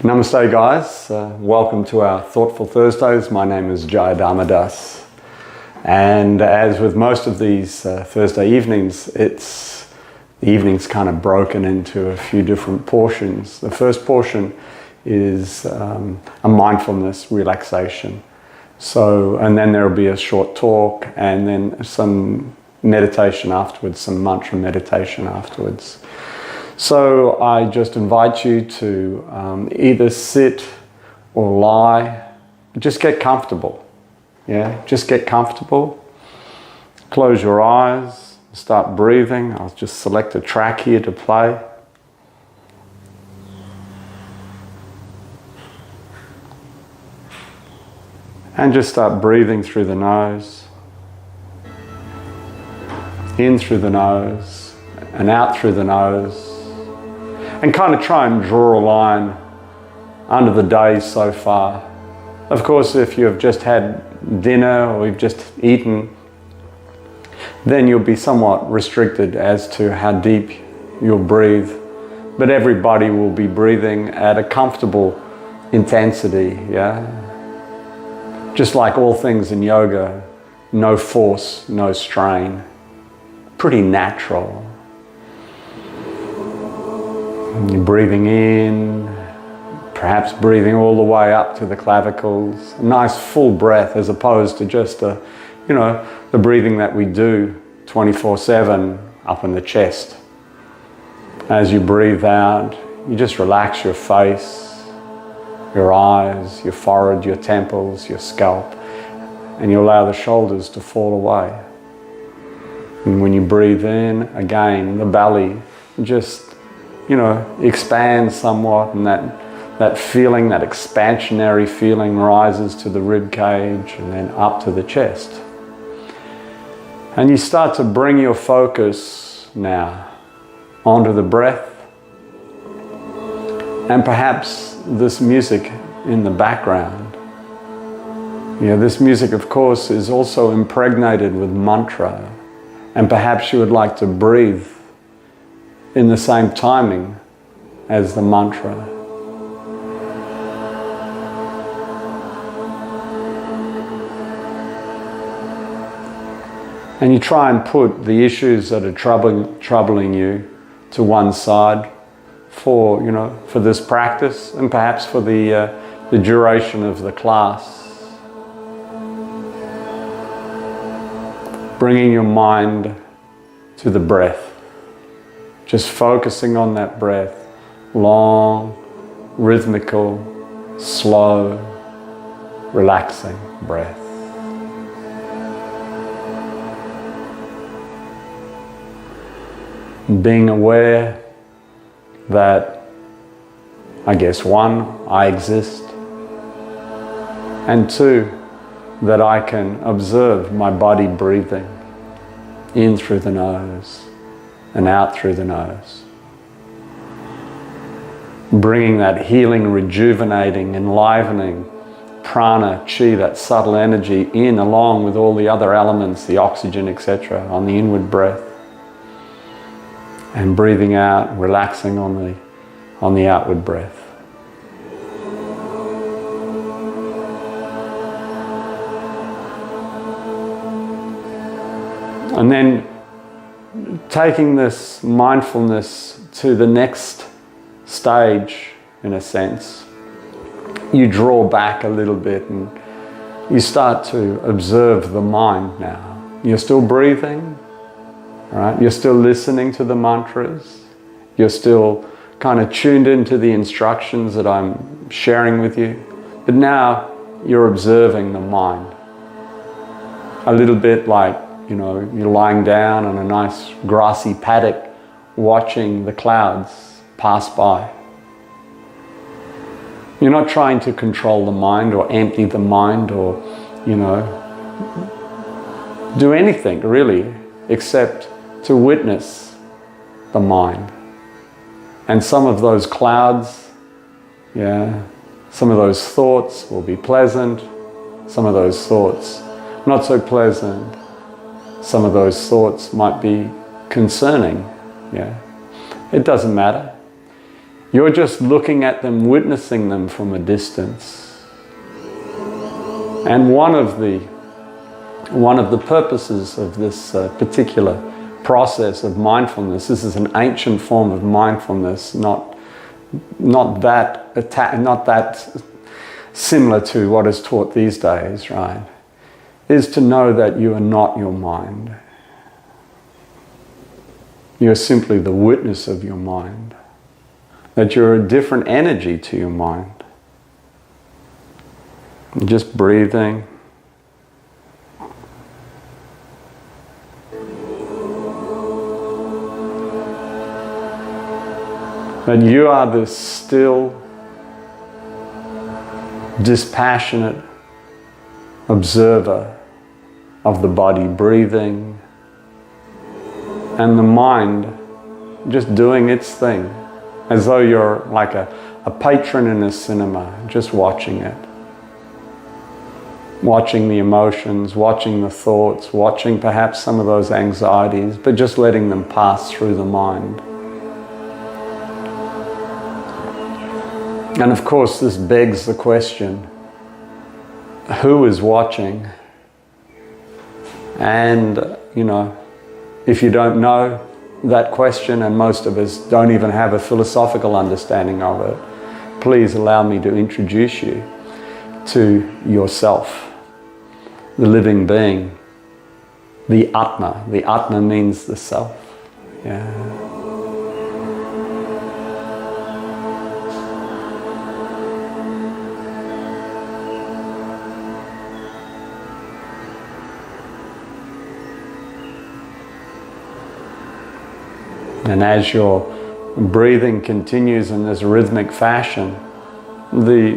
Namaste guys, welcome to our Thoughtful Thursdays. My name is Jayadharma, and as with most of these Thursday evenings, the evening's kind of broken into a few different portions. The first portion is a mindfulness relaxation. And then there'll be a short talk and then some meditation afterwards, some mantra meditation afterwards. So I just invite you to either sit or lie, just get comfortable. Yeah, just get comfortable. Close your eyes, start breathing. I'll just select a track here to play. And just start breathing through the nose. In through the nose and out through the nose. And kind of try and draw a line under the day so far. Of course, if you have just had dinner or you've just eaten, then you'll be somewhat restricted as to how deep you'll breathe. But everybody will be breathing at a comfortable intensity, yeah? Just like all things in yoga, no force, no strain. Pretty natural. You're breathing in, perhaps breathing all the way up to the clavicles. A nice full breath as opposed to just the breathing that we do 24/7 up in the chest. As you breathe out, you just relax your face, your eyes, your forehead, your temples, your scalp, and you allow the shoulders to fall away. And when you breathe in, again, the belly just expands somewhat, and that feeling, that expansionary feeling rises to the rib cage and then up to the chest. And you start to bring your focus now onto the breath, and perhaps this music in the background. This music, of course, is also impregnated with mantra, and perhaps you would like to breathe in the same timing as the mantra. And you try and put the issues that are troubling you to one side for this practice, and perhaps for the duration of the class. Bringing your mind to the breath. Just focusing on that breath, long, rhythmical, slow, relaxing breath. Being aware that, one, I exist, and two, that I can observe my body breathing in through the nose and out through the nose. Bringing that healing, rejuvenating, enlivening prana, chi, that subtle energy in along with all the other elements, the oxygen, etc., on the inward breath. And breathing out, relaxing on the outward breath. And then taking this mindfulness to the next stage, in a sense, you draw back a little bit and you start to observe the mind now. You're still breathing, right? You're still listening to the mantras. You're still kind of tuned into the instructions that I'm sharing with you. But now you're observing the mind. A little bit like you're lying down on a nice grassy paddock watching the clouds pass by. You're not trying to control the mind or empty the mind or, do anything really except to witness the mind. And some of those clouds, some of those thoughts will be pleasant, some of those thoughts not so pleasant. Some of those thoughts might be concerning, It doesn't matter. You're just looking at them, witnessing them from a distance. And one of the purposes of this particular process of mindfulness, this is an ancient form of mindfulness, not that similar to what is taught these days, right? Is to know that you are not your mind. You're simply the witness of your mind. That you're a different energy to your mind. Just breathing. That you are this still, dispassionate observer of the body breathing and the mind just doing its thing, as though you're like a patron in a cinema, just watching it. Watching the emotions, watching the thoughts, watching perhaps some of those anxieties, but just letting them pass through the mind. And of course, this begs the question, who is watching? And, if you don't know that question, and most of us don't even have a philosophical understanding of it, please allow me to introduce you to yourself, the living being, the Atma. The Atma means the self. Yeah. And as your breathing continues in this rhythmic fashion, the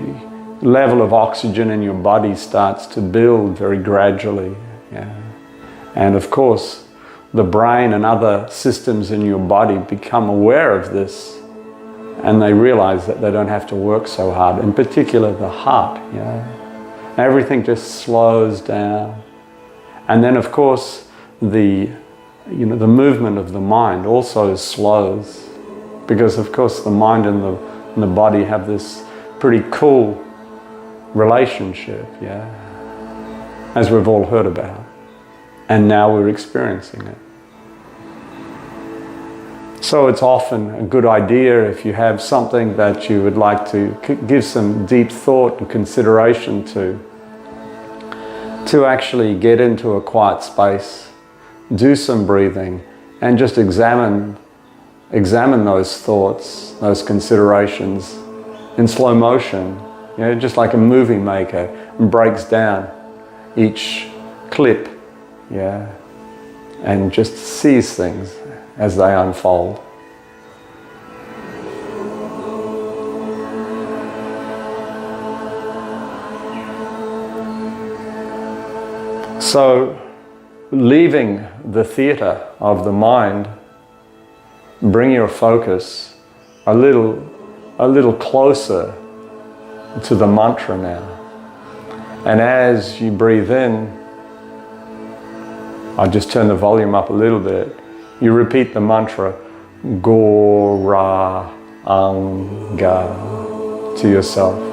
level of oxygen in your body starts to build very gradually. Yeah. And of course, the brain and other systems in your body become aware of this, and they realize that they don't have to work so hard, in particular the heart. Yeah. Everything just slows down. And then of course, the movement of the mind also slows, because of course the mind and the body have this pretty cool relationship, yeah, as we've all heard about, and now we're experiencing it. So it's often a good idea, if you have something that you would like to give some deep thought and consideration to actually get into a quiet space, do some breathing, and just examine those thoughts, those considerations in slow motion, just like a movie maker, and breaks down each clip, and just sees things as they unfold. So, leaving the theatre of the mind, bring your focus a little closer to the mantra now. And as you breathe in, I'll just turn the volume up a little bit. You repeat the mantra, Gora Anga, to yourself.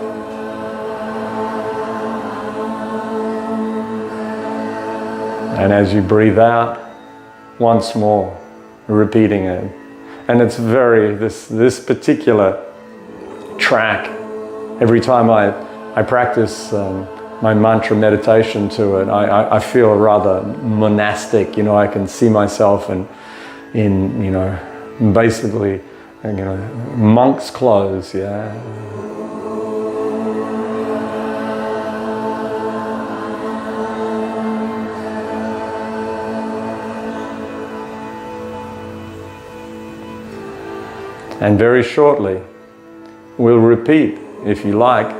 And as you breathe out, once more, repeating it. And it's this particular track, every time I practice my mantra meditation to it, I feel rather monastic, I can see myself in basically, monk's clothes, yeah. And very shortly, we'll repeat, if you like,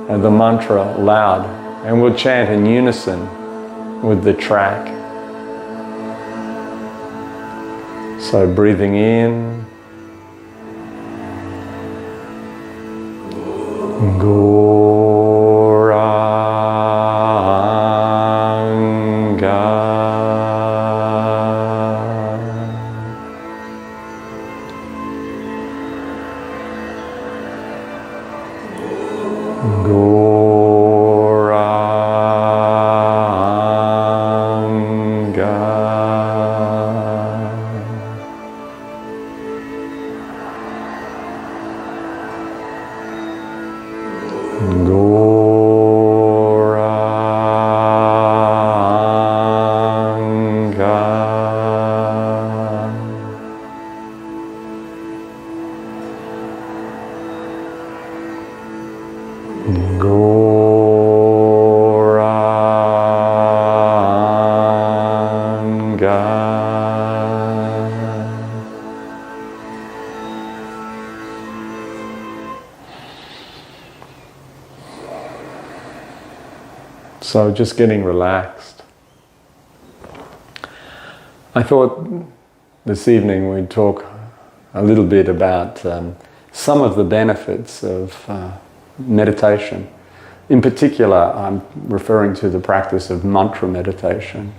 the mantra loud, and we'll chant in unison with the track. So breathing in, Goranga. So just getting relaxed. I thought this evening we'd talk a little bit about some of the benefits of meditation. In particular, I'm referring to the practice of mantra meditation.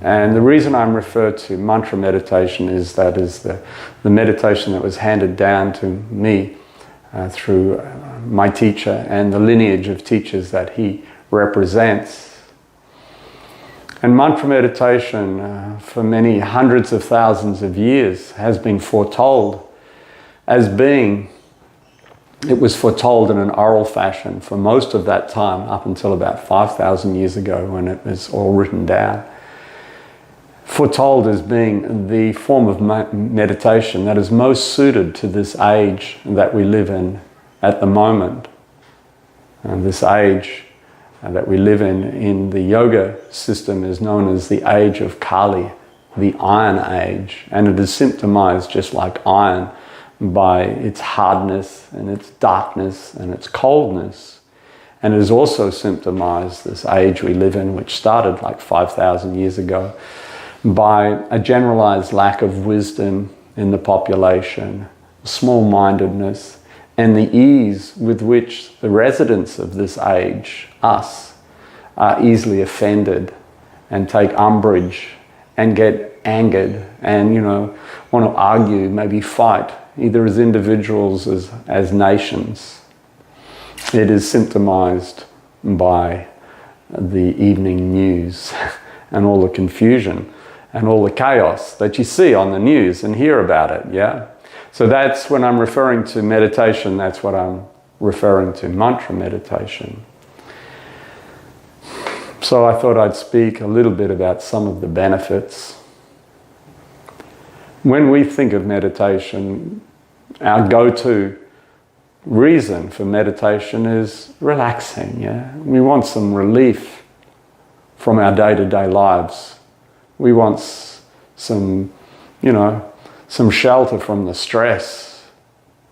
And the reason I'm referred to mantra meditation is that is the meditation that was handed down to me through my teacher and the lineage of teachers that he represents. And mantra meditation for many hundreds of thousands of years has been foretold as being, it was foretold in an oral fashion for most of that time up until about 5,000 years ago when it was all written down. Foretold as being the form of meditation that is most suited to this age that we live in at the moment. And this age that we live in the yoga system is known as the age of Kali, the iron age. And it is symptomized just like iron by its hardness and its darkness and its coldness. And it is also symptomized, this age we live in, which started like 5,000 years ago, by a generalized lack of wisdom in the population, small-mindedness, and the ease with which the residents of this age, us, are easily offended and take umbrage and get angered and, want to argue, maybe fight, either as individuals, as nations. It is symptomized by the evening news and all the confusion and all the chaos that you see on the news and hear about it, yeah? So that's when I'm referring to meditation, that's what I'm referring to, mantra meditation. So I thought I'd speak a little bit about some of the benefits. When we think of meditation, our go-to reason for meditation is relaxing, yeah? We want some relief from our day-to-day lives. We want some, some shelter from the stress.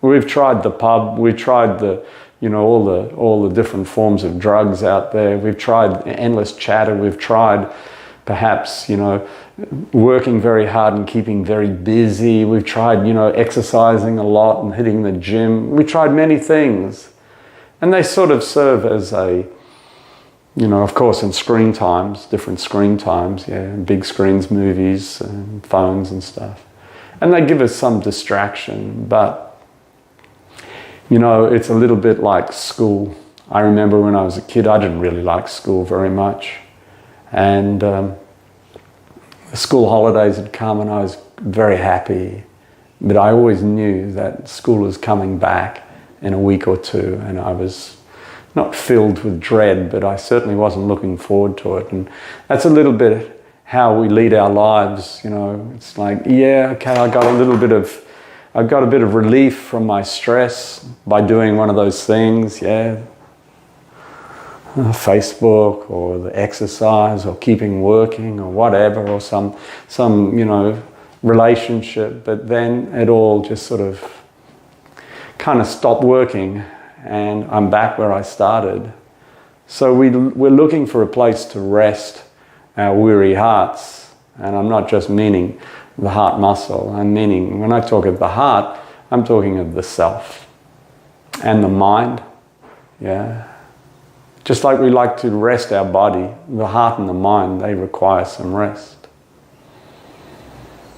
We've tried the pub, we've tried all the different forms of drugs out there. We've tried endless chatter. We've tried perhaps, working very hard and keeping very busy. We've tried, exercising a lot and hitting the gym. We tried many things. And they sort of serve as a, of course in screen times, different screen times, yeah, big screens, movies and phones and stuff. And they give us some distraction, but it's a little bit like school. I remember when I was a kid, I didn't really like school very much. And the school holidays had come and I was very happy. But I always knew that school was coming back in a week or two, and I was not filled with dread, but I certainly wasn't looking forward to it. And that's a little bit how we lead our lives, It's like, yeah, okay, I got a bit of relief from my stress by doing one of those things, yeah. Facebook or the exercise or keeping working or whatever, or some relationship, but then it all just sort of kind of stopped working and I'm back where I started. So we're looking for a place to rest our weary hearts. And I'm not just meaning the heart muscle. I'm meaning, when I talk of the heart, I'm talking of the self and the mind, yeah. Just like we like to rest our body, the heart and the mind, they require some rest.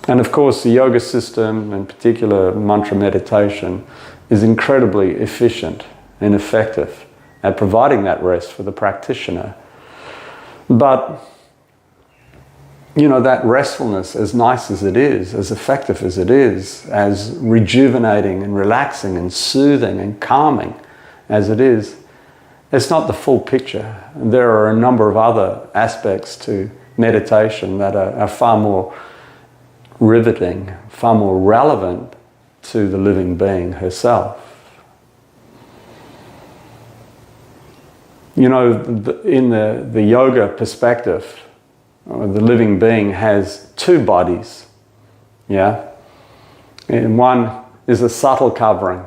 And of course, the yoga system, in particular mantra meditation, is incredibly efficient and effective at providing that rest for the practitioner. But, you know, that restfulness, as nice as it is, as effective as it is, as rejuvenating and relaxing and soothing and calming as it is, it's not the full picture. There are a number of other aspects to meditation that are far more riveting, far more relevant to the living being herself. You know, in the yoga perspective, the living being has two bodies, yeah? And one is a subtle covering,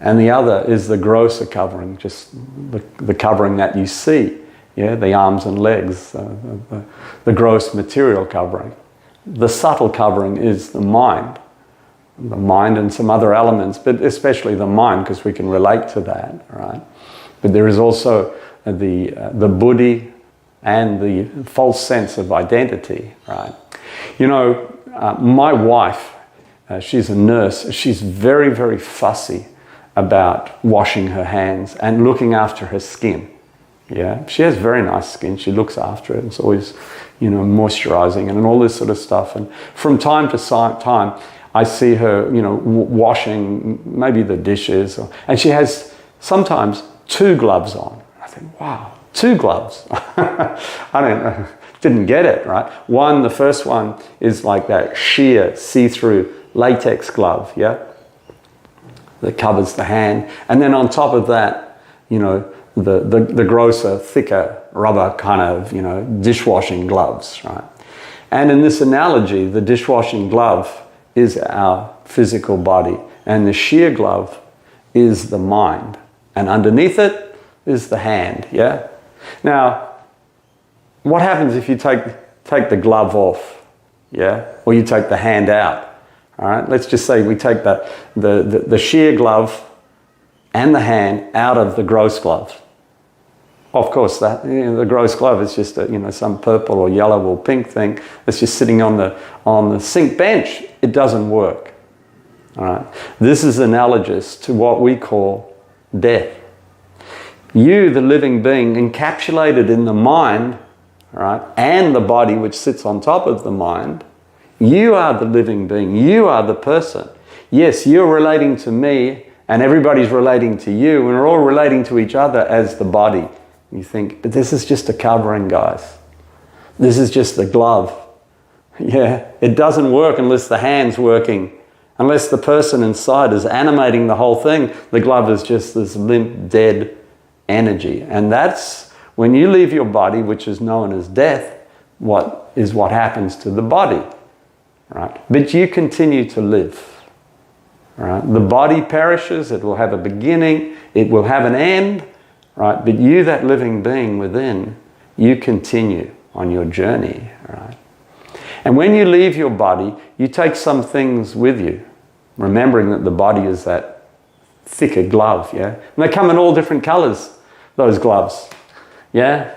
and the other is the grosser covering, just the covering that you see, yeah? The arms and legs, the gross material covering. The subtle covering is the mind and some other elements, but especially the mind, because we can relate to that, right? But there is also the buddhi and the false sense of identity, right? You know, my wife, she's a nurse, she's very, very fussy about washing her hands and looking after her skin. Yeah, she has very nice skin, she looks after it, it's always, you know, moisturizing and all this sort of stuff. And from time to time, I see her, you know, washing maybe the dishes, and she has sometimes 2 gloves on. I think, wow, 2 gloves. I didn't get it, right? The first one is like that sheer, see-through latex glove, yeah? That covers the hand. And then on top of that, you know, the grosser, thicker rubber kind of, you know, dishwashing gloves, right? And in this analogy, the dishwashing glove is our physical body, and the sheer glove is the mind. And underneath it is the hand, yeah? Now, what happens if you take the glove off, yeah? Or you take the hand out, all right? Let's just say we take the sheer glove and the hand out of the gross glove. Of course, the gross glove is just some purple or yellow or pink thing that's just sitting on the sink bench. It doesn't work, all right? This is analogous to what we call death. You, the living being, encapsulated in the mind, right, and the body which sits on top of the mind, you are the living being, you are the person. Yes, you're relating to me, and everybody's relating to you, and we're all relating to each other as the body. You think, but this is just a covering, guys. This is just the glove. Yeah, it doesn't work unless the hand's working. Unless the person inside is animating the whole thing, the glove is just this limp, dead energy. And that's when you leave your body, which is known as death, what happens to the body, right? But you continue to live, right? The body perishes, it will have a beginning, it will have an end, right? But you, that living being within, you continue on your journey, right? And when you leave your body, you take some things with you, remembering that the body is that thicker glove, yeah? And they come in all different colors, those gloves, yeah?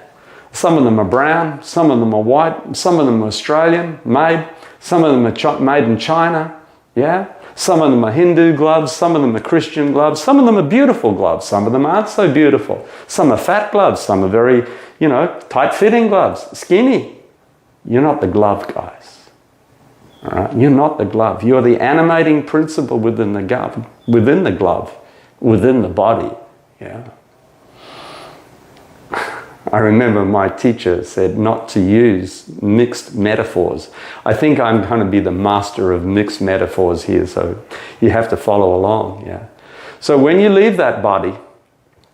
Some of them are brown, some of them are white, some of them are Australian made, some of them are made in China, yeah? Some of them are Hindu gloves, some of them are Christian gloves, some of them are beautiful gloves, some of them aren't so beautiful. Some are fat gloves, some are very, tight-fitting gloves, skinny. You're not the glove, guys. All right? You're not the glove. You're the animating principle within the glove, within the body, yeah? I remember my teacher said not to use mixed metaphors. I think I'm going to be the master of mixed metaphors here, so you have to follow along, yeah. So when you leave that body,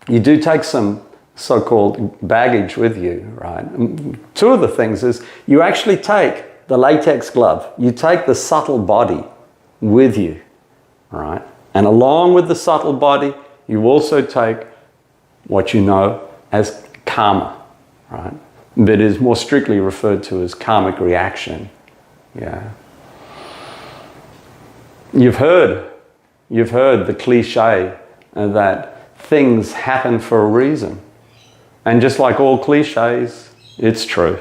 you do take some so-called baggage with you, right? And 2 of the things is you actually take the latex glove, you take the subtle body with you, right? And along with the subtle body, you also take what you know as karma, right? But is more strictly referred to as karmic reaction, yeah. You've heard the cliche that things happen for a reason. And just like all cliches, it's true.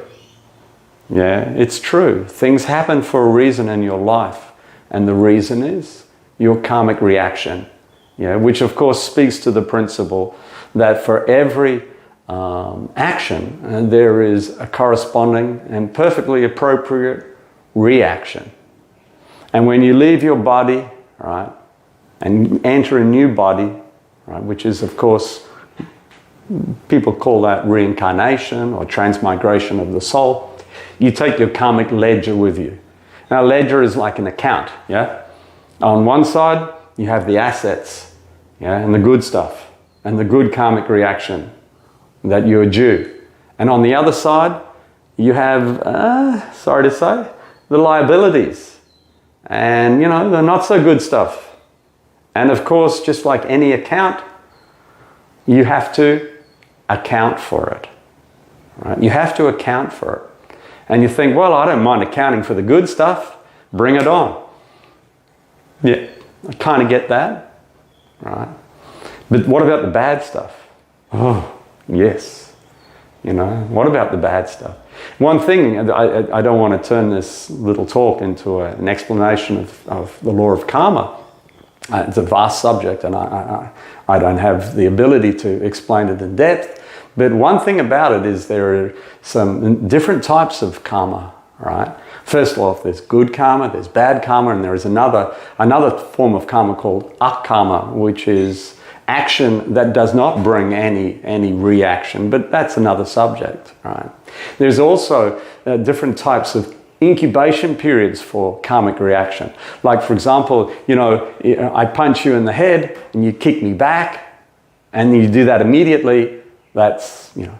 Yeah, it's true. Things happen for a reason in your life. And the reason is your karmic reaction, yeah, which of course speaks to the principle that for every action, there is a corresponding and perfectly appropriate reaction. And when you leave your body, right, and enter a new body, right, which is, of course, people call that reincarnation or transmigration of the soul, you take your karmic ledger with you. Now, ledger is like an account, yeah? On one side, you have the assets, yeah, and the good stuff, and the good karmic reaction that you're due. And on the other side, you have, sorry to say, the liabilities, and, you know, the not so good stuff. And of course, just like any account, you have to account for it, right? You have to account for it. And you think, well, I don't mind accounting for the good stuff. Bring it on. Yeah, I kind of get that, right? But what about the bad stuff? Oh, yes. You know, what about the bad stuff? One thing, I don't want to turn this little talk into an explanation of the law of karma. It's a vast subject, and I don't have the ability to explain it in depth. But one thing about it is there are some different types of karma, right? First off, there's good karma, there's bad karma, and there is another form of karma called akarma, which is action that does not bring any reaction, but that's another subject, right? There's also different types of incubation periods for karmic reaction. Like, for example, you know, I punch you in the head and you kick me back, and you do that immediately. That's, you know,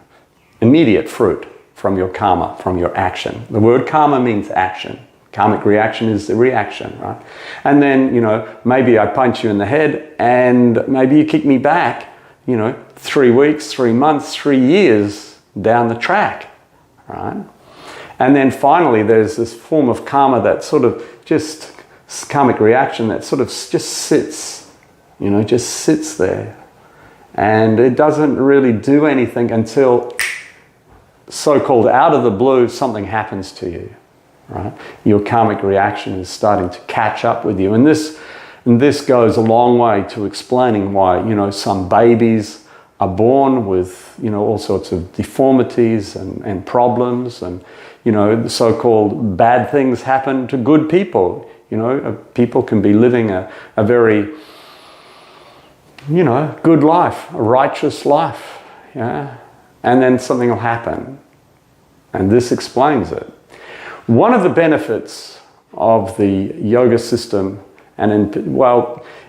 immediate fruit from your karma, from your action. The word karma means action. Karmic reaction is the reaction, right? And then, you know, maybe I punch you in the head and maybe you kick me back, you know, 3 weeks, 3 months, 3 years down the track, right? And then finally, there's this form of karma that sort of just, karmic reaction that sort of just sits, you know, just sits there. And it doesn't really do anything until, so-called out of the blue, something happens to you, right? Your karmic reaction is starting to catch up with you. And this goes a long way to explaining why, you know, some babies are born with, you know, all sorts of deformities and problems, and, you know, the so-called bad things happen to good people. You know, people can be living a very, you know, good life, a righteous life, yeah? And then something will happen. And this explains it. One of the benefits of the yoga system, and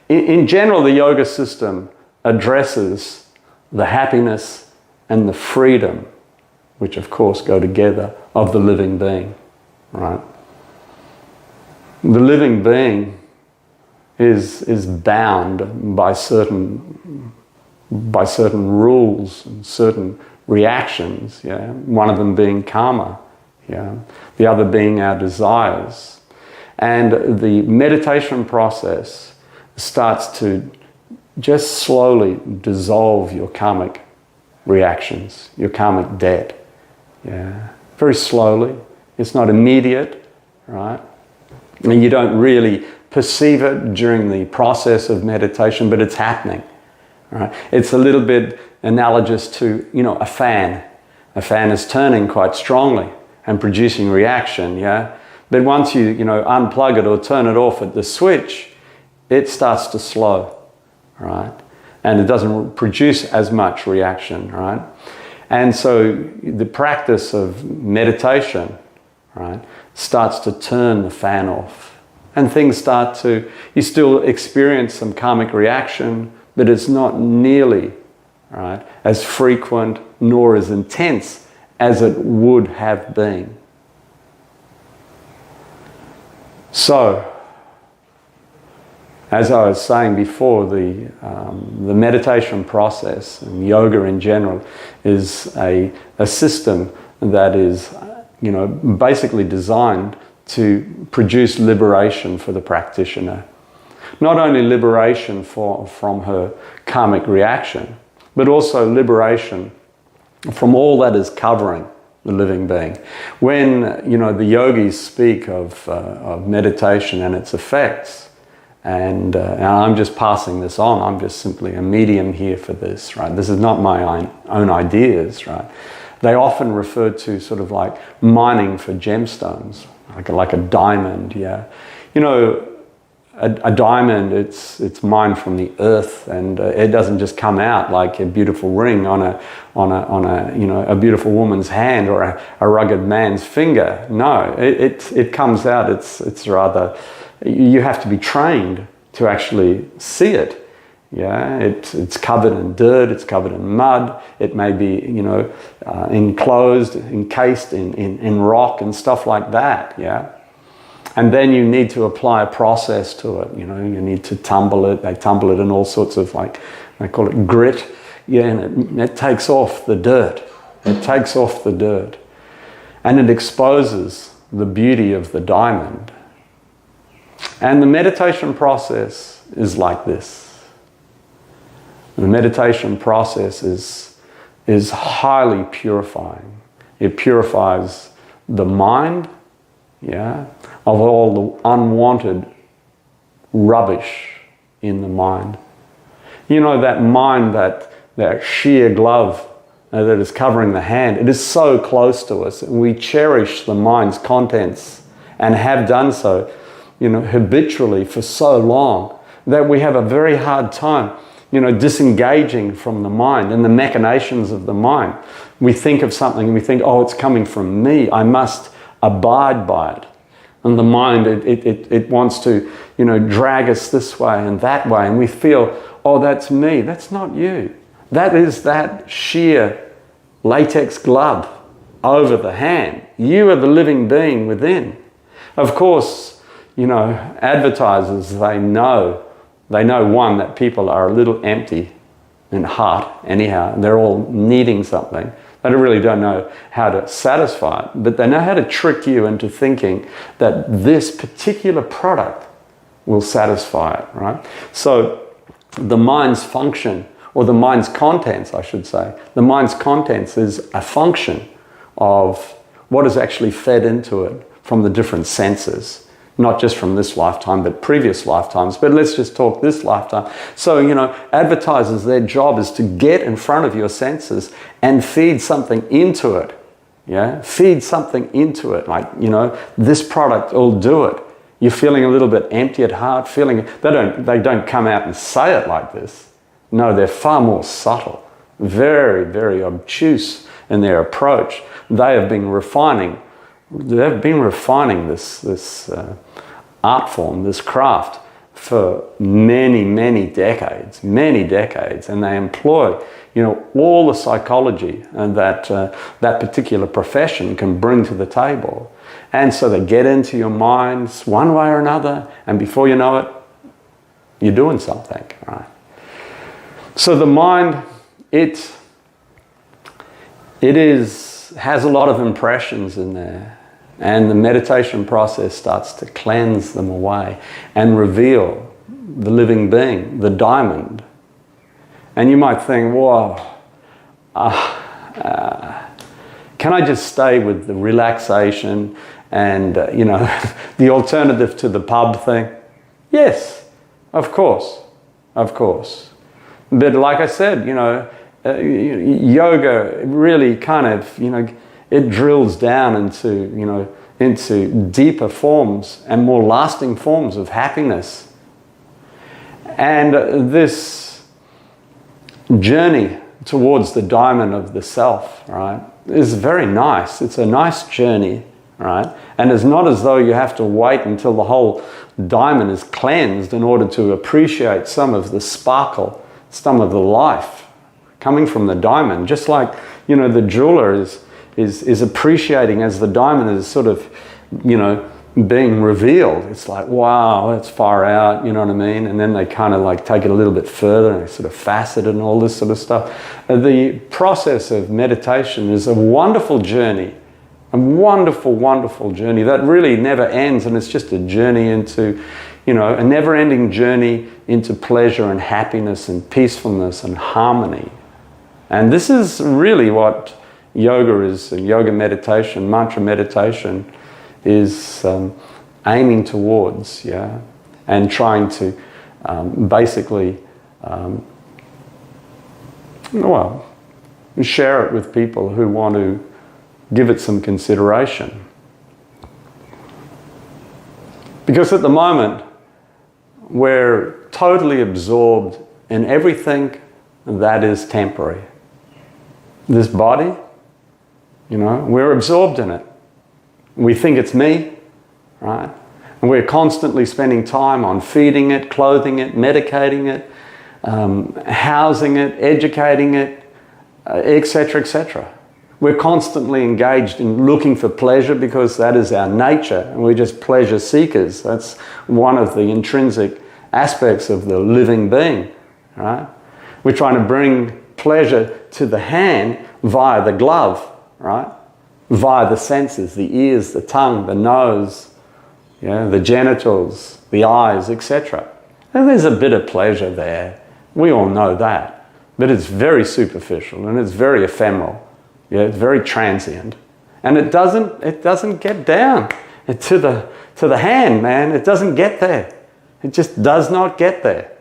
in general, the yoga system addresses the happiness and the freedom, which of course go together, of the living being, right? The living being is bound by certain rules and certain reactions, yeah? One of them being karma, yeah? The other being our desires. And the meditation process starts to just slowly dissolve your karmic reactions, your karmic debt, yeah? Very slowly. It's not immediate, right? And you don't really perceive it during the process of meditation, but it's happening, right? It's a little bit analogous to, you know, a fan. A fan is turning quite strongly and producing reaction, yeah? But once you know, unplug it or turn it off at the switch, it starts to slow, right? And it doesn't produce as much reaction, right? And so the practice of meditation, right, starts to turn the fan off. And things start to, you still experience some karmic reaction, but it's not nearly, right, as frequent nor as intense as it would have been. So, as I was saying before, the meditation process and yoga in general is a system that is, you know, basically designed to produce liberation for the practitioner. Not only liberation from her karmic reaction, but also liberation from all that is covering the living being. When, you know, the yogis speak of meditation and its effects, And I'm just passing this on. I'm just simply a medium here for this, right? This is not my own ideas, right? They often refer to sort of like mining for gemstones, like a diamond, yeah. You know, a diamond, it's mined from the earth, and it doesn't just come out like a beautiful ring on a you know, a beautiful woman's hand or a rugged man's finger. No, it comes out. It's rather, you have to be trained to actually see it. Yeah, it's covered in dirt, it's covered in mud, it may be, you know, encased in rock and stuff like that, yeah. And then you need to apply a process to it, you know, you need to tumble it. They tumble it in all sorts of, like, they call it grit, yeah, and it takes off the dirt. It takes off the dirt. And it exposes the beauty of the diamond. And the meditation process is like this. The meditation process is highly purifying. It purifies the mind, yeah, of all the unwanted rubbish in the mind. You know, that mind, that sheer glove that is covering the hand, it is so close to us. We cherish the mind's contents and have done so, you know, habitually for so long that we have a very hard time, you know, disengaging from the mind and the machinations of the mind. We think of something and we think, oh, it's coming from me. I must abide by it. And the mind, it wants to, you know, drag us this way and that way. And we feel, oh, that's me. That's not you. That is that sheer latex glove over the hand. You are the living being within. Of course, you know, advertisers, they know, one, that people are a little empty in heart anyhow, and they're all needing something. They really don't know how to satisfy it, but they know how to trick you into thinking that this particular product will satisfy it, right? So the mind's function, or the mind's contents, I should say, the mind's contents is a function of what is actually fed into it from the different senses. Not just from this lifetime, but previous lifetimes. But let's just talk this lifetime. So, you know, advertisers, their job is to get in front of your senses and feed something into it. Yeah, feed something into it. Like, you know, this product will do it. You're feeling a little bit empty at heart, they don't come out and say it like this. No, they're far more subtle, very, very obtuse in their approach. They have been refining. They've been refining this art form, this craft, for many, many decades, and they employ, you know, all the psychology and that particular profession can bring to the table. And so they get into your minds one way or another, and before you know it, you're doing something, right? So the mind, it has a lot of impressions in there. And the meditation process starts to cleanse them away and reveal the living being, the diamond. And you might think, whoa, can I just stay with the relaxation and, you know, the alternative to the pub thing? Yes, of course. But like I said, you know, yoga really kind of, you know, it drills down into, you know, into deeper forms and more lasting forms of happiness. And this journey towards the diamond of the self, right, is very nice. It's a nice journey, right? And it's not as though you have to wait until the whole diamond is cleansed in order to appreciate some of the sparkle, some of the life coming from the diamond. Just like, you know, the jeweler is appreciating as the diamond is sort of, you know, being revealed. It's like, wow, that's far out, you know what I mean? And then they kind of like take it a little bit further and they sort of facet it and all this sort of stuff. The process of meditation is a wonderful journey, a wonderful, wonderful journey that really never ends, and it's just a journey into, you know, a never-ending journey into pleasure and happiness and peacefulness and harmony. And this is really what yoga is, yoga meditation, mantra meditation is aiming towards, yeah. and trying to basically, well, share it with people who want to give it some consideration. Because at the moment, we're totally absorbed in everything that is temporary. This body, you know, we're absorbed in it. We think it's me, right? And we're constantly spending time on feeding it, clothing it, medicating it, housing it, educating it, etc., etc. We're constantly engaged in looking for pleasure because that is our nature, and we're just pleasure seekers. That's one of the intrinsic aspects of the living being, right? We're trying to bring pleasure to the hand via the glove, right? Via the senses, the ears, the tongue, the nose, the genitals, the eyes, etc. And there's a bit of pleasure there. We all know that. But it's very superficial and it's very ephemeral. It's very transient. And it doesn't get down to the hand, man. It doesn't get there. It just does not get there.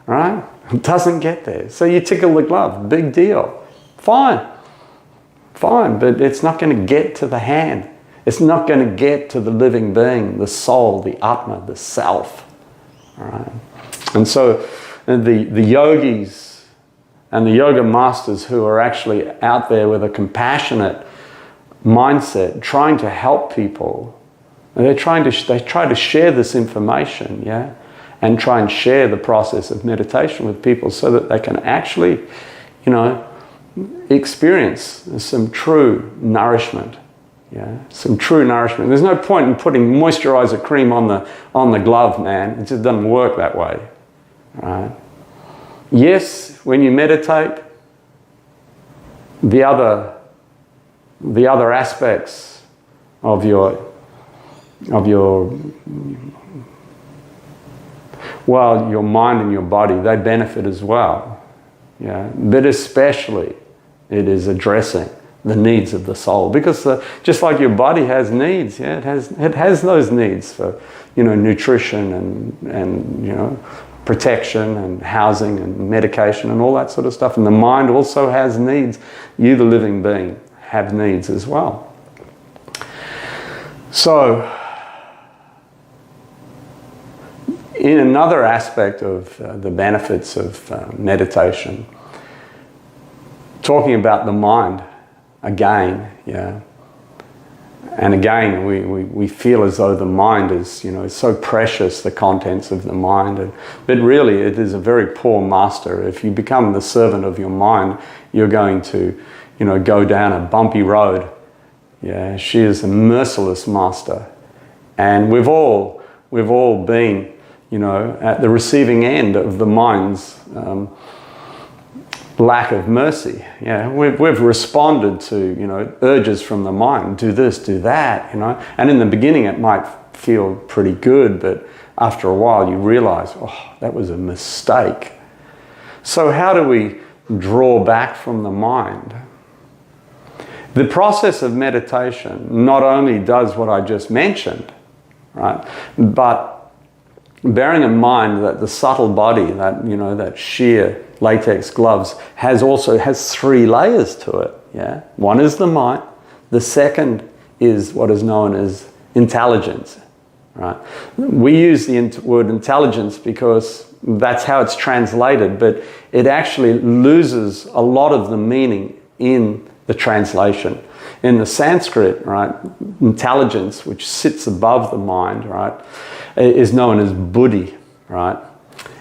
Right? It doesn't get there. So you tickle the glove, big deal. Fine. Fine, but it's not going to get to the hand. It's not going to get to the living being, the soul, the Atma, the self. All right? And so the yogis and the yoga masters who are actually out there with a compassionate mindset, trying to help people, and they try to share this information, and try and share the process of meditation with people so that they can actually, experience some true nourishment. Some true nourishment. There's no point in putting moisturizer cream on the glove, man. It just doesn't work that way. Right? Yes, when you meditate, the other aspects of your mind and your body, they benefit as well. But especially it is addressing the needs of the soul, because just like your body has needs, it has those needs for nutrition and protection and housing and medication and all that sort of stuff. And the mind also has needs. You, the living being, have needs as well. So, in another aspect of the benefits of meditation, talking about the mind again, and again we feel as though the mind is so precious, the contents of the mind, but really it is a very poor master. If you become the servant of your mind, you're going to go down a bumpy road. She is a merciless master, and we've all been at the receiving end of the mind's lack of mercy. We've responded to urges from the mind, do this, do that, and in the beginning it might feel pretty good, but after a while you realize, that was a mistake. So how do we draw back from the mind? The process of meditation not only does what I just mentioned, right, but bearing in mind that the subtle body, that sheer latex gloves, has three layers to it. One is the mind. The second is what is known as intelligence. Right? We use the word intelligence because that's how it's translated, but it actually loses a lot of the meaning in the translation. In the Sanskrit, right, intelligence, which sits above the mind, right, is known as buddhi, right?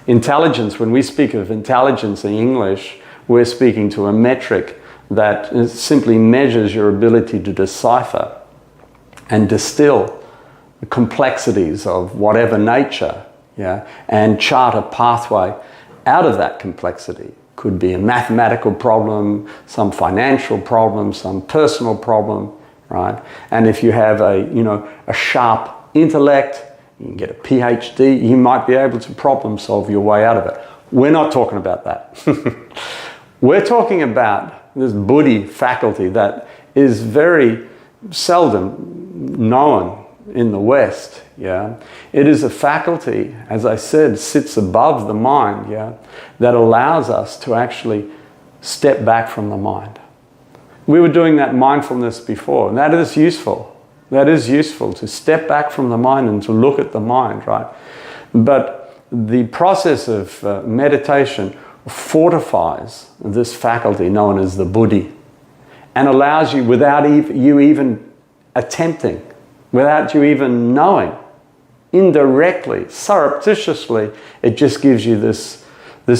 Intelligence, when we speak of intelligence in English, we're speaking to a metric that simply measures your ability to decipher and distill the complexities of whatever nature, and chart a pathway out of that complexity. Could be a mathematical problem, some financial problem, some personal problem, right? And if you have a sharp intellect, you can get a PhD, you might be able to problem solve your way out of it. We're not talking about that. We're talking about this buddhi faculty that is very seldom known in the West, yeah, it is a faculty, as I said, sits above the mind, yeah, that allows us to actually step back from the mind. We were doing that mindfulness before, and that is useful. That is useful, to step back from the mind and to look at the mind, right? But the process of meditation fortifies this faculty known as the buddhi, and allows you, without you even attempting, without you even knowing, indirectly, surreptitiously, it just gives you this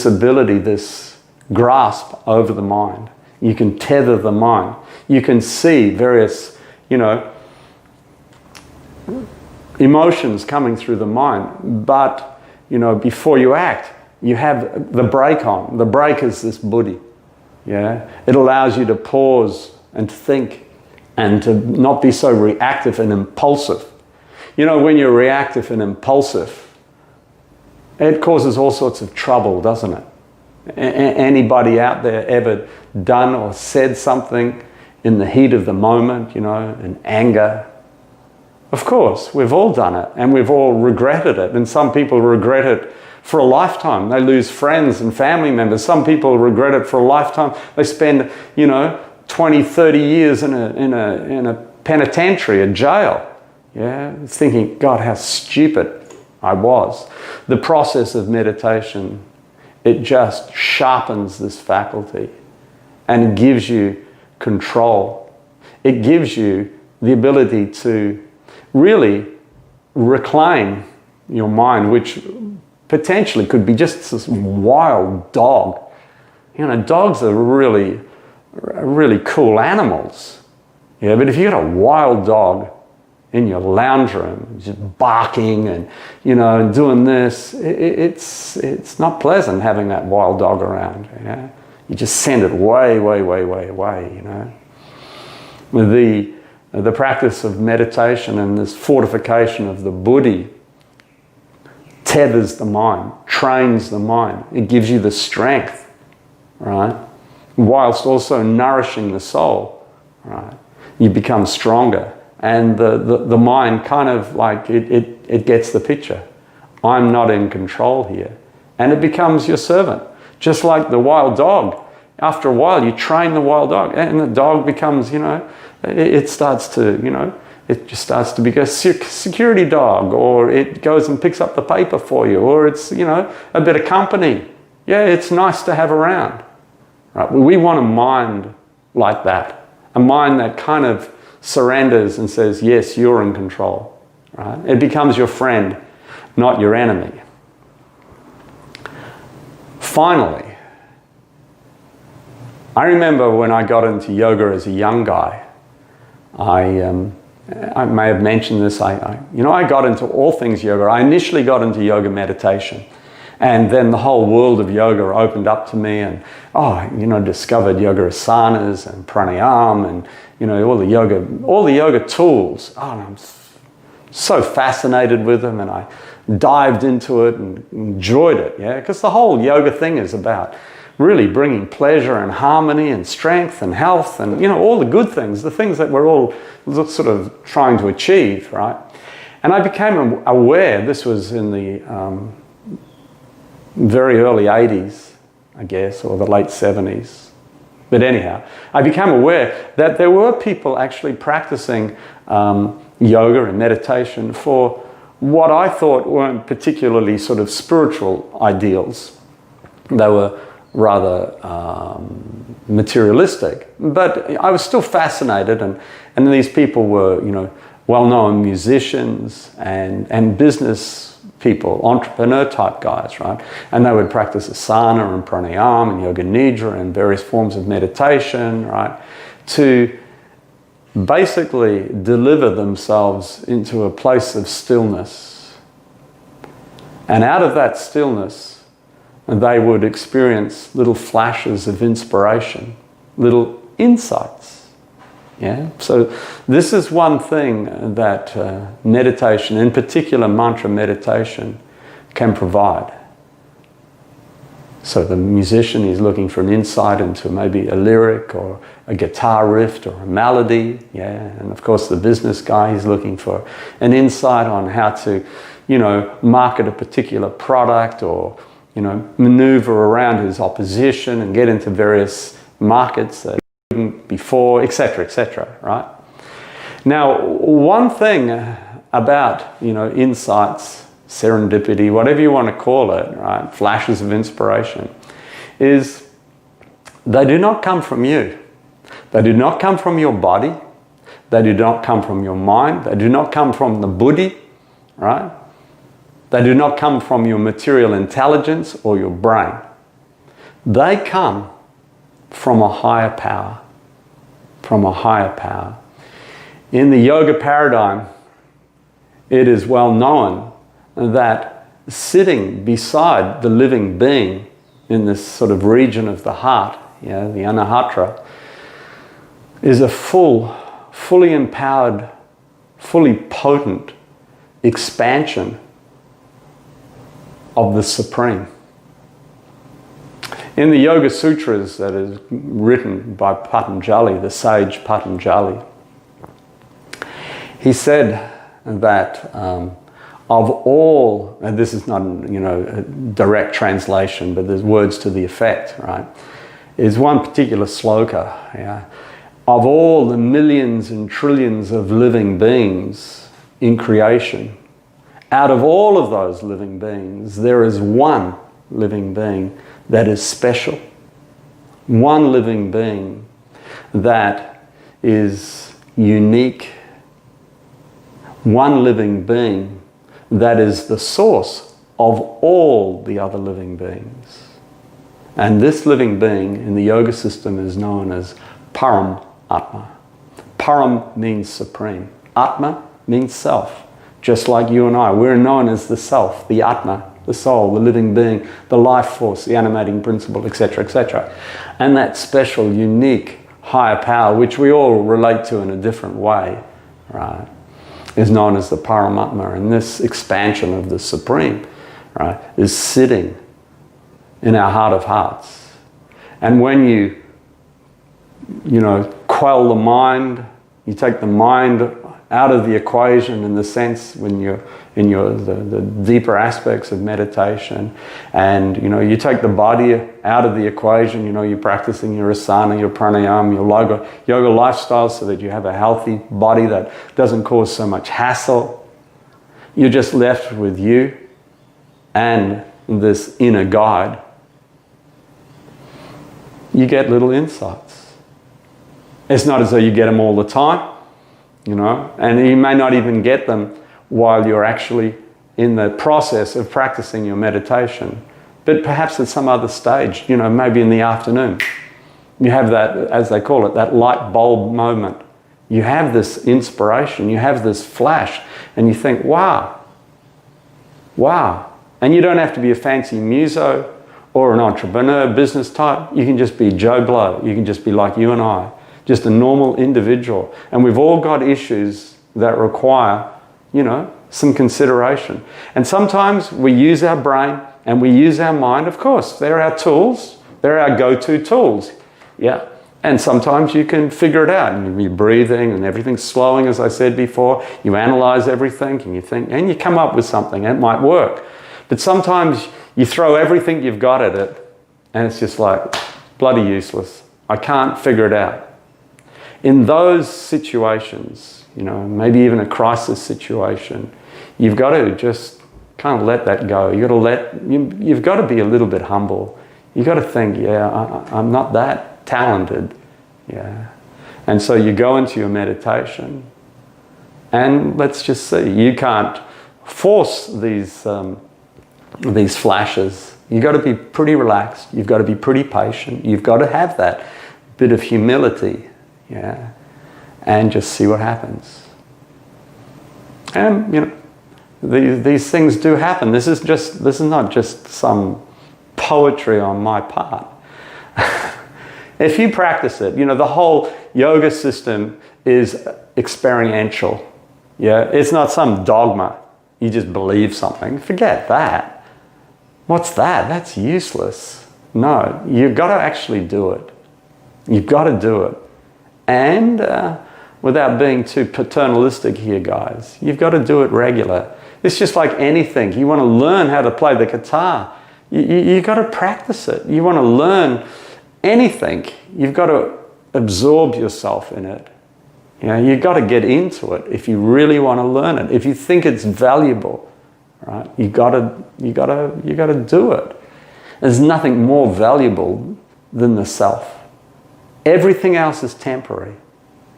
ability, this grasp over the mind. You can tether the mind. You can see various, emotions coming through the mind, but, before you act, you have the brake on. The brake is this buddhi. Yeah, it allows you to pause and think and to not be so reactive and impulsive. When you're reactive and impulsive, it causes all sorts of trouble, doesn't it? Anybody out there ever done or said something in the heat of the moment, in anger? Of course, we've all done it, and we've all regretted it, and some people regret it for a lifetime. They lose friends and family members. Some people regret it for a lifetime. They spend, 20, 30 years in a penitentiary, a jail. Yeah, thinking, God, how stupid I was. The process of meditation, it just sharpens this faculty and gives you control. It gives you the ability to really reclaim your mind, which potentially could be just this wild dog. Dogs are really cool animals. Yeah, but if you got a wild dog in your lounge room, just barking and, and doing this, it's not pleasant having that wild dog around. Yeah? You just send it way, way, way, way away, With the practice of meditation and this fortification of the buddhi tethers the mind, trains the mind. It gives you the strength, right? Whilst also nourishing the soul, right? You become stronger. And the mind kind of like, it gets the picture. I'm not in control here. And it becomes your servant. Just like the wild dog. After a while, you train the wild dog, and the dog becomes, it starts to, it just starts to be a security dog, or it goes and picks up the paper for you, or it's, a bit of company. Yeah, it's nice to have around. Right? We want a mind like that. A mind that kind of surrenders and says, yes, you're in control. Right? It becomes your friend, not your enemy. Finally, I remember when I got into yoga as a young guy, I may have mentioned this, I got into all things yoga. I initially got into yoga meditation, and then the whole world of yoga opened up to me, and discovered yoga asanas and pranayama and all the yoga tools. Oh, and I'm so fascinated with them, and I dived into it and enjoyed it. Yeah, because the whole yoga thing is about really bringing pleasure and harmony and strength and health and, all the good things, the things that we're all sort of trying to achieve, right? And I became aware, this was in the very early 80s, I guess, or the late 70s. But anyhow, I became aware that there were people actually practicing yoga and meditation for what I thought weren't particularly sort of spiritual ideals. They were rather materialistic, but I was still fascinated, and these people were, well-known musicians and business people, entrepreneur type guys, right? And they would practice asana and pranayama and yoga nidra and various forms of meditation, right? To basically deliver themselves into a place of stillness. And out of that stillness, they would experience little flashes of inspiration, little insights. Yeah. So this is one thing that meditation, in particular mantra meditation, can provide. So the musician is looking for an insight into maybe a lyric or a guitar riff or a melody, yeah. And of course the business guy is looking for an insight on how to, you know, market a particular product or, you know, maneuver around his opposition and get into various markets that he didn't before, etc., right? Now, one thing about, you know, insights, serendipity, whatever you want to call it, right, flashes of inspiration, is they do not come from you. They do not come from your body. They do not come from your mind. They do not come from the buddhi, right? They do not come from your material intelligence or your brain. They come from a higher power, from a higher power. In the yoga paradigm, it is well known that sitting beside the living being in this sort of region of the heart, yeah, the anahata, is a fully empowered, fully potent expansion of the Supreme. In the Yoga Sutras that is written by Patanjali, the sage Patanjali, he said that of all, and this is not, you know, a direct translation, but there's words to the effect, right? Is one particular sloka, yeah. Of all the millions and trillions of living beings in creation, out of all of those living beings, there is one living being that is special. One living being that is unique. One living being that is the source of all the other living beings. And this living being in the yoga system is known as Param Atma. Param means supreme. Atma means self. Just like you and I, we're known as the self, the Atma, the soul, the living being, the life force, the animating principle, etc., etc. And that special, unique, higher power, which we all relate to in a different way, right, is known as the Paramatma. And this expansion of the Supreme, right, is sitting in our heart of hearts. And when you know, quell the mind, you take the mind out of the equation in the sense when you're in the deeper aspects of meditation, and you know, you take the body out of the equation, you know, you're practicing your asana, your pranayama, your yoga lifestyle so that you have a healthy body that doesn't cause so much hassle. You're just left with you and this inner guide. You get little insights. It's not as though you get them all the time, you know, and you may not even get them while you're actually in the process of practicing your meditation, but perhaps at some other stage, you know, maybe in the afternoon. You have that, as they call it, that light bulb moment. You have this inspiration, you have this flash, and you think, wow, wow. And you don't have to be a fancy muso or an entrepreneur, business type. You can just be Joe Blow. You can just be like you and I, just a normal individual. And we've all got issues that require, you know, some consideration. And sometimes we use our brain and we use our mind. Of course, they're our tools. They're our go-to tools. Yeah. And sometimes you can figure it out. And you're breathing and everything's slowing, as I said before. You analyze everything and you think, and you come up with something. And it might work. But sometimes you throw everything you've got at it and it's just like bloody useless. I can't figure it out. In those situations, you know, maybe even a crisis situation, you've got to just kind of let that go. You've got to be a little bit humble. You've got to think, yeah, I'm not that talented. Yeah. And so you go into your meditation and let's just see, you can't force these flashes. You've got to be pretty relaxed. You've got to be pretty patient. You've got to have that bit of humility. Yeah, and just see what happens. And you know, these things do happen. This is not just some poetry on my part. If you practice it, you know, the whole yoga system is experiential. Yeah, it's not some dogma. You just believe something. Forget that. What's that? That's useless. No, you've got to actually do it. You've got to do it. And without being too paternalistic here, guys, you've got to do it regular. It's just like anything. You want to learn how to play the guitar, you've got to practice it. You want to learn anything, you've got to absorb yourself in it. You know, you've got to get into it if you really want to learn it. If you think it's valuable, right? You got to do it. There's nothing more valuable than the self. Everything else is temporary,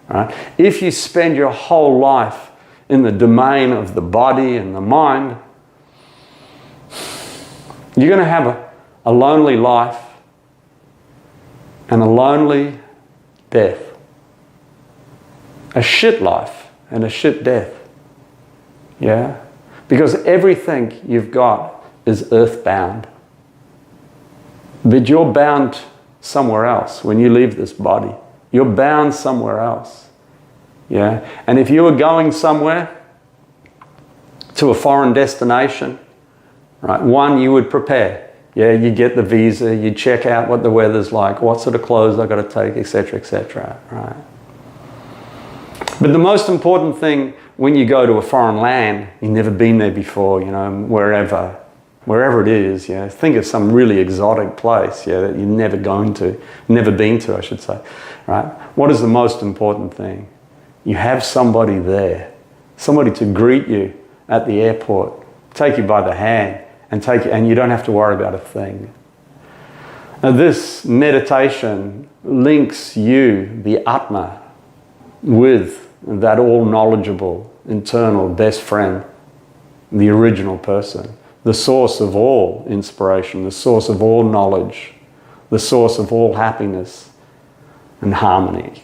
right? If you spend your whole life in the domain of the body and the mind, you're going to have a lonely life and a lonely death. A shit life and a shit death. Yeah? Because everything you've got is earthbound. But you're bound somewhere else when you leave this body. You're bound somewhere else. Yeah? And if you were going somewhere to a foreign destination, right, one, you would prepare. Yeah, you get the visa, you check out what the weather's like, what sort of clothes I've got to take, etc., etc., right? But the most important thing when you go to a foreign land, you've never been there before, you know, wherever it is, yeah, think of some really exotic place, yeah, that you're never been to, I should say, right? What is the most important thing? You have somebody there, somebody to greet you at the airport, take you by the hand, and you don't have to worry about a thing. Now this meditation links you, the Atma, with that all-knowledgeable, internal best friend, the original person, the source of all inspiration, the source of all knowledge, the source of all happiness and harmony.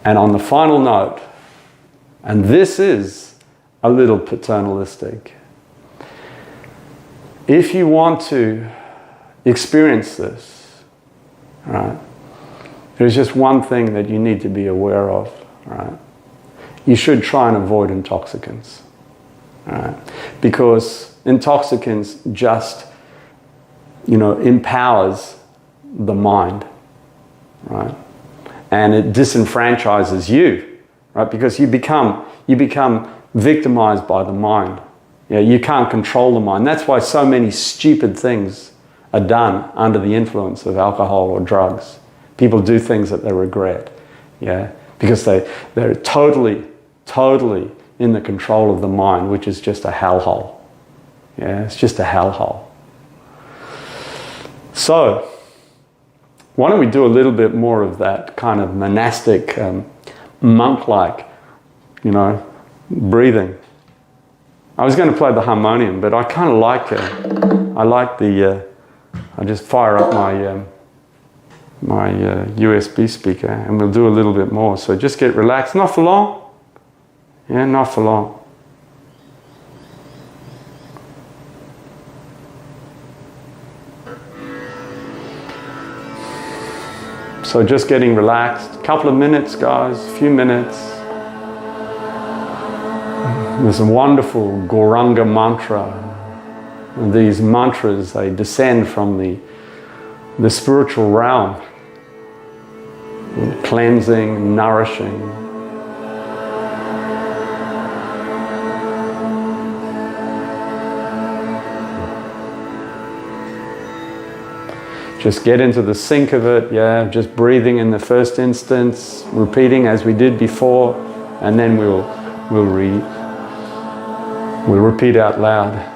And on the final note, and this is a little paternalistic, if you want to experience this, right, there's just one thing that you need to be aware of, right? You should try and avoid intoxicants, right? Because intoxicants just, you know, empowers the mind, right? And it disenfranchises you, right? Because you become victimized by the mind. Yeah, you can't control the mind. That's why so many stupid things are done under the influence of alcohol or drugs. People do things that they regret, yeah, because they're totally in the control of the mind, which is just a hellhole. Yeah, it's just a hellhole. So, why don't we do a little bit more of that kind of monastic, monk-like, you know, breathing. I was going to play the harmonium, but I kind of like I just fire up my USB speaker and we'll do a little bit more. So just get relaxed, not for long. Yeah, not for long. So just getting relaxed, a couple of minutes, guys, a few minutes. There's a wonderful Gauranga mantra. And these mantras, they descend from the spiritual realm. Cleansing, nourishing. Just get into the sync of it, yeah, just breathing in the first instance, repeating as we did before, and then we'll repeat out loud.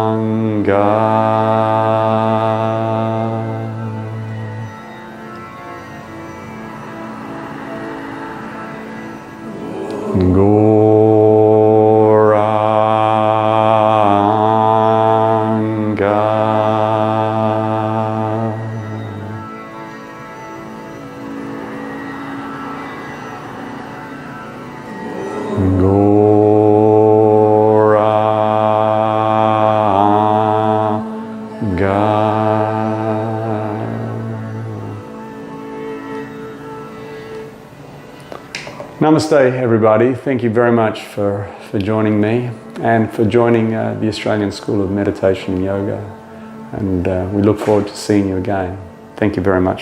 Anga. Namaste, everybody. Thank you very much for joining me and for joining the Australian School of Meditation and Yoga. And we look forward to seeing you again. Thank you very much.